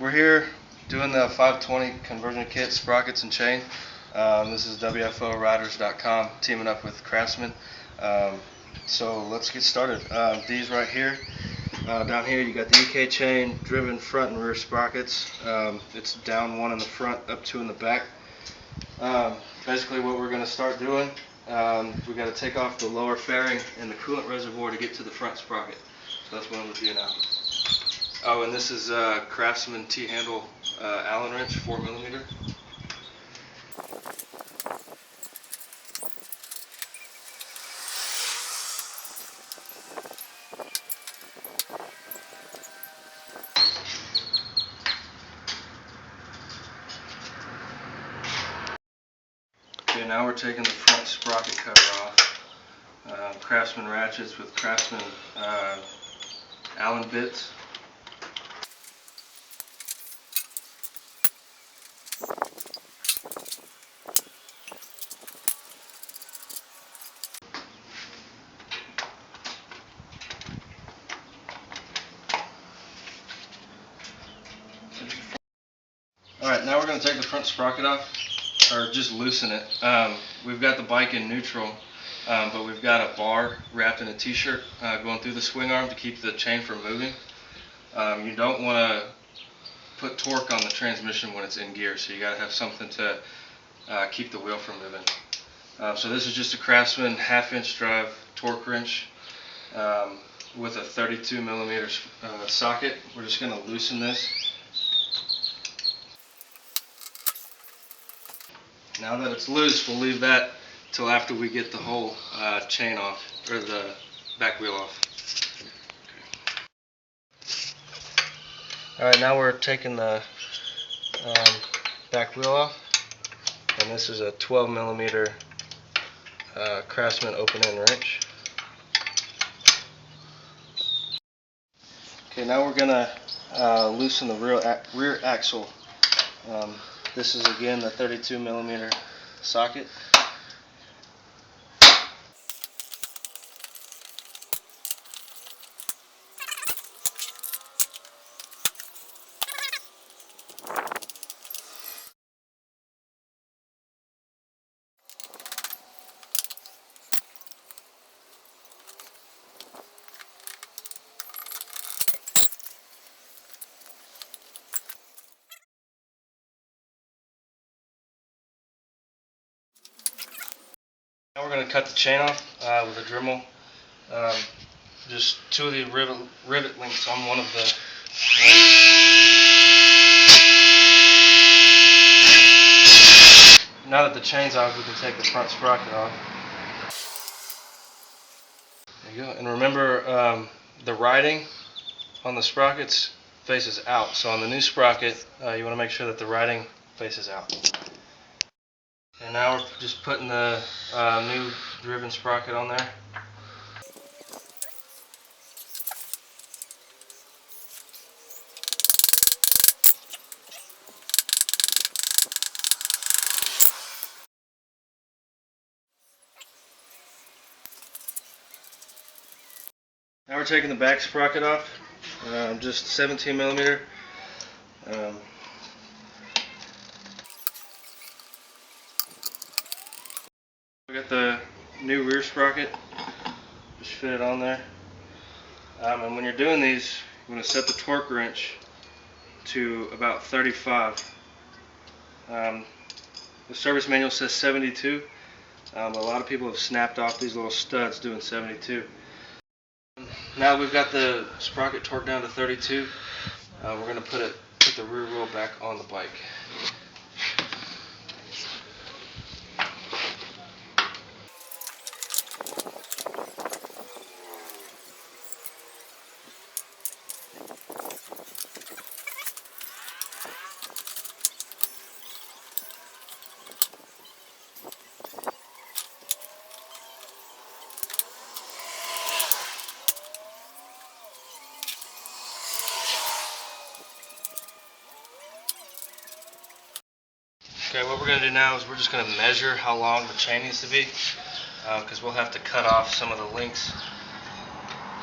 We're here doing the 520 conversion kit, sprockets and chain. This is WFOriders.com teaming up with Craftsman. So let's get started. These right here, down here you got the EK chain, driven front and rear sprockets. It's down one in the front, up two in the back. Basically what we're going to start doing, we've got to take off the lower fairing and the coolant reservoir to get to the front sprocket. So that's what I'm going to do now. Oh, and this is Craftsman T-handle Allen wrench, 4mm. Okay, now we're taking the front sprocket cover off. Craftsman ratchets with Craftsman Allen bits. Alright, now we're going to take the front sprocket off, or just loosen it. We've got the bike in neutral, but we've got a bar wrapped in a t-shirt going through the swing arm to keep the chain from moving. You don't want to put torque on the transmission when it's in gear, so you got to have something to keep the wheel from moving. So this is just a Craftsman 1/2-inch drive torque wrench with a 32mm socket. We're just going to loosen this. Now that it's loose, we'll leave that till after we get the whole chain off, or the back wheel off. Alright, now we're taking the back wheel off, and this is a 12mm Craftsman open-end wrench. Okay, now we're going to loosen the rear axle. This is again the 32mm socket. Now we're going to cut the chain off with a Dremel. Just two of the rivet links on one of the links. Now that the chain's off, we can take the front sprocket off. There you go. And remember, the writing on the sprockets faces out. So on the new sprocket, you want to make sure that the writing faces out. And now we're just putting the new driven sprocket on there. Now we're taking the back sprocket off, just 17mm. We got the new rear sprocket, just fit it on there. And when you're doing these, you want to set the torque wrench to about 35. The service manual says 72, but a lot of people have snapped off these little studs doing 72. Now we've got the sprocket torqued down to 32. We're going to put the rear wheel back on the bike. Okay, what we're going to do now is we're just going to measure how long the chain needs to be, because we'll have to cut off some of the links.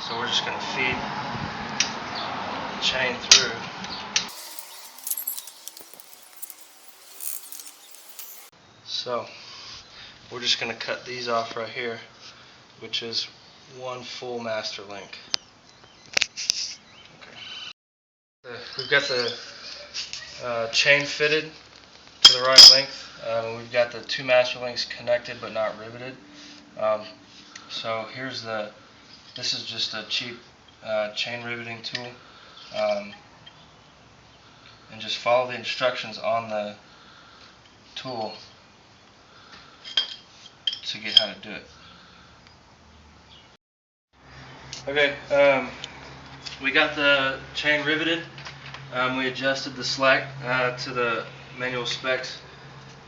So we're just going to feed the chain through. So we're just going to cut these off right here, which is one full master link. Okay. We've got the chain fitted to the right length. We've got the two master links connected but not riveted. So this is just a cheap chain riveting tool. And just follow the instructions on the tool to get how to do it. Okay, we got the chain riveted. We adjusted the slack to the manual specs,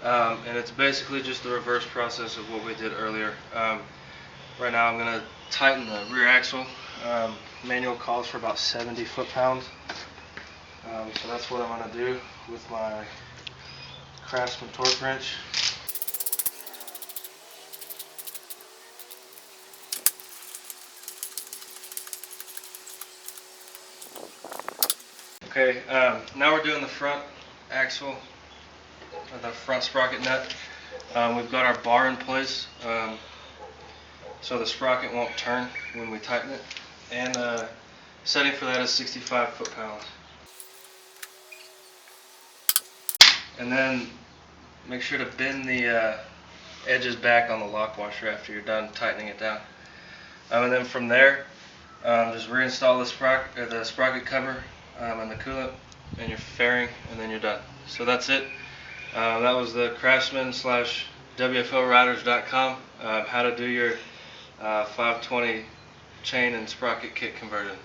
and it's basically just the reverse process of what we did earlier. Right now I'm going to tighten the rear axle. Manual calls for about 70 foot-pounds. So that's what I'm going to do with my Craftsman torque wrench. Okay, now we're doing the front axle, or the front sprocket nut. We've got our bar in place, so the sprocket won't turn when we tighten it. And setting for that is 65 foot-pounds. And then make sure to bend the edges back on the lock washer after you're done tightening it down. And then from there, just reinstall the sprocket cover and the coolant and your fairing, and then you're done. So that's it. That was the Craftsman / WFOriders.com how to do your 520 chain and sprocket kit conversion.